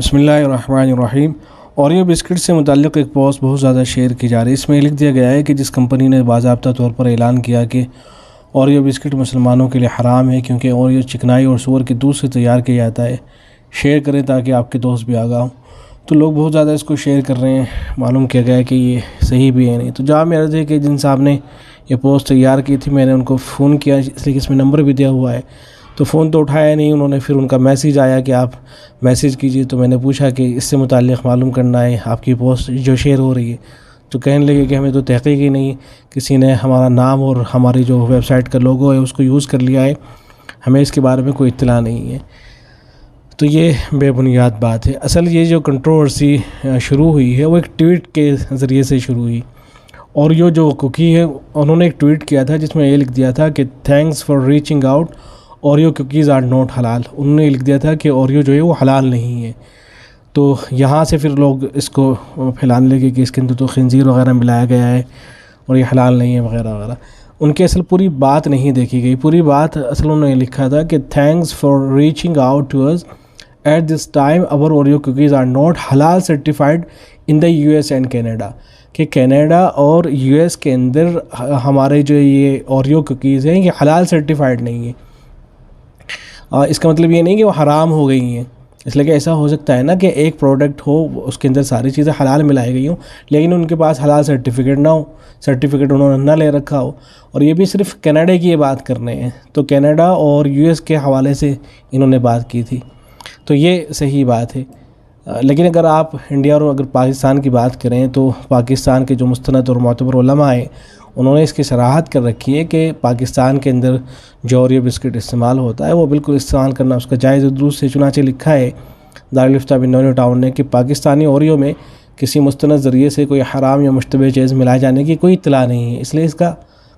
بسم اللہ الرحمن الرحیم۔ اوریو بسکٹ سے متعلق ایک پوسٹ بہت زیادہ شیئر کی جا رہی ہے۔ اس میں لکھ دیا گیا ہے کہ جس کمپنی نے باضابطہ طور پر اعلان کیا کہ اوریو بسکٹ مسلمانوں کے لیے حرام ہے کیونکہ اوریو چکنائی اور سور کے دودھ سے تیار کیا جاتا ہے، شیئر کریں تاکہ آپ کے دوست بھی آگاہ ہوں۔ تو لوگ بہت زیادہ اس کو شیئر کر رہے ہیں۔ معلوم کیا گیا ہے کہ یہ صحیح بھی ہے نہیں۔ تو جہاں میرا ہے کہ جن صاحب نے یہ پوسٹ تیار کی تھی، میں نے ان کو فون کیا، اس لیے کہ اس میں نمبر بھی دیا ہوا ہے، تو فون تو اٹھایا نہیں انہوں نے۔ پھر ان کا میسیج آیا کہ آپ میسیج کیجئے، تو میں نے پوچھا کہ اس سے متعلق معلوم کرنا ہے آپ کی پوسٹ جو شیئر ہو رہی ہے، تو کہنے لگے کہ ہمیں تو تحقیق ہی نہیں، کسی نے ہمارا نام اور ہماری جو ویب سائٹ کا لوگو ہے اس کو یوز کر لیا ہے، ہمیں اس کے بارے میں کوئی اطلاع نہیں ہے۔ تو یہ بے بنیاد بات ہے۔ اصل یہ جو کنٹروورسی شروع ہوئی ہے وہ ایک ٹویٹ کے ذریعے سے شروع ہوئی، اور یہ جو کوکی ہے انہوں نے ایک ٹویٹ کیا تھا جس میں یہ لکھ دیا تھا کہ thanks for reaching out, Oreo cookies are not حلال۔ انہوں نے لکھ دیا تھا کہ اوریو جو ہے وہ حلال نہیں ہے۔ تو یہاں سے پھر لوگ اس کو پھیلانے لگے کہ اس کے اندر تو خنزیر وغیرہ ملایا گیا ہے اور یہ حلال نہیں ہے وغیرہ وغیرہ۔ ان کی اصل پوری بات نہیں دیکھی گئی۔ پوری بات اصل انہوں نے لکھا تھا کہ thanks for reaching out to us at this time اور اوریو کوکیز آر ناٹ حلال certified in the U S and Canada, کہ کینیڈا اور یو ایس کے اندر ہمارے جو یہ اوریو کوکیز ہیں یہ حلال سرٹیفائڈ نہیں ہیں۔ اس کا مطلب یہ نہیں کہ وہ حرام ہو گئی ہیں، اس لیے کہ ایسا ہو سکتا ہے نا کہ ایک پروڈکٹ ہو اس کے اندر ساری چیزیں حلال ملائی گئی ہوں لیکن ان کے پاس حلال سرٹیفکیٹ نہ ہو، سرٹیفکیٹ انہوں نے نہ لے رکھا ہو، اور یہ بھی صرف کینیڈا کی یہ بات کر رہے ہیں۔ تو کینیڈا اور یو ایس کے حوالے سے انہوں نے بات کی تھی، تو یہ صحیح بات ہے۔ لیکن اگر آپ انڈیا اور اگر پاکستان کی بات کریں تو پاکستان کے جو مستند اور معتبر علماء ہیں انہوں نے اس کی صراحت کر رکھی ہے کہ پاکستان کے اندر جو اوریو بسکٹ استعمال ہوتا ہے وہ بالکل استعمال کرنا اس کا جائز اور درست ہے۔ چنانچہ لکھا ہے دارالفتہ بن نیو ٹاؤن نے کہ پاکستانی اوریو میں کسی مستند ذریعے سے کوئی حرام یا مشتبہ چیز ملائے جانے کی کوئی اطلاع نہیں ہے، اس لیے اس کا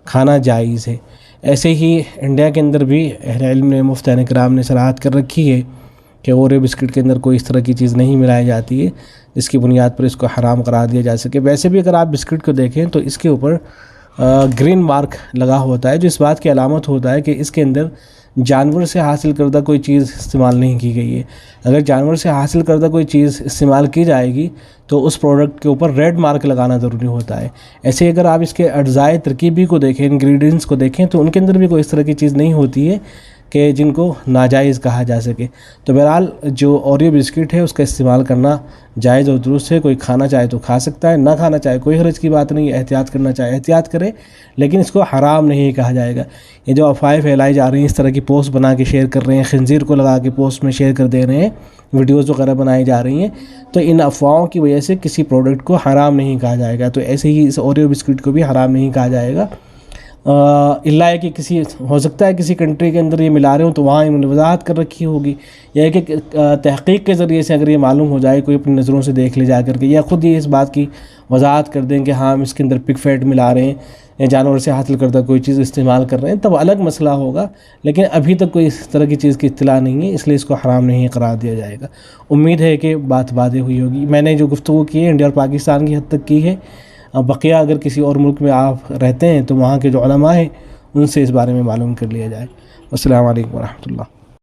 کھانا جائز ہے۔ ایسے ہی انڈیا کے اندر بھی اہل علم نے، مفتیان کرام نے صراحت کر رکھی ہے کہ اوریو بسکٹ کے اندر کوئی اس طرح کی چیز نہیں ملائی جاتی ہے جس کی بنیاد پر اس کو حرام قرار دیا جا سکے۔ ویسے بھی اگر آپ بسکٹ کو دیکھیں تو اس کے اوپر گرین مارک لگا ہوتا ہے جو اس بات کی علامت ہوتا ہے کہ اس کے اندر جانور سے حاصل کردہ کوئی چیز استعمال نہیں کی گئی ہے۔ اگر جانور سے حاصل کردہ کوئی چیز استعمال کی جائے گی تو اس پروڈکٹ کے اوپر ریڈ مارک لگانا ضروری ہوتا ہے۔ ایسے اگر آپ اس کے اجزائے ترکیبی کو دیکھیں، انگریڈینٹس کو دیکھیں، تو ان کے اندر بھی کوئی اس طرح کی چیز نہیں ہوتی ہے کہ جن کو ناجائز کہا جا سکے۔ تو بہرحال جو اوریو بسکٹ ہے اس کا استعمال کرنا جائز اور درست ہے۔ کوئی کھانا چاہے تو کھا سکتا ہے، نہ کھانا چاہے کوئی حرج کی بات نہیں ہے، احتیاط کرنا چاہے احتیاط کرے، لیکن اس کو حرام نہیں کہا جائے گا۔ یہ جو افواہیں پھیلائی جا رہی ہیں، اس طرح کی پوسٹ بنا کے شیئر کر رہے ہیں، خنزیر کو لگا کے پوسٹ میں شیئر کر دے رہے ہیں، ویڈیوز وغیرہ بنائی جا رہی ہیں، تو ان افواہوں کی وجہ سے کسی پروڈکٹ کو حرام نہیں کہا جائے گا۔ تو ایسے ہی اس اوریو بسکٹ کو بھی حرام نہیں کہا جائے گا، الا ہے کہ کسی ہو سکتا ہے کسی کنٹری کے اندر یہ ملا رہے ہوں تو وہاں انہوں نے وضاحت کر رکھی ہوگی، یا کہ تحقیق کے ذریعے سے اگر یہ معلوم ہو جائے، کوئی اپنی نظروں سے دیکھ لے جا کر کے، یا خود یہ اس بات کی وضاحت کر دیں کہ ہاں ہم اس کے اندر پگ فیٹ ملا رہے ہیں یا جانور سے حاصل کردہ کوئی چیز استعمال کر رہے ہیں، تب الگ مسئلہ ہوگا، لیکن ابھی تک کوئی اس طرح کی چیز کی اطلاع نہیں ہے، اس لیے اس کو حرام نہیں قرار دیا جائے گا۔ امید ہے کہ بات واضح ہوئی ہوگی۔ میں نے جو گفتگو کی ہے انڈیا اور پاکستان کی حد تک کی ہے، بقیہ اگر کسی اور ملک میں آپ رہتے ہیں تو وہاں کے جو علماء ہیں ان سے اس بارے میں معلوم کر لیا جائے۔ السلام علیکم ورحمۃ اللہ۔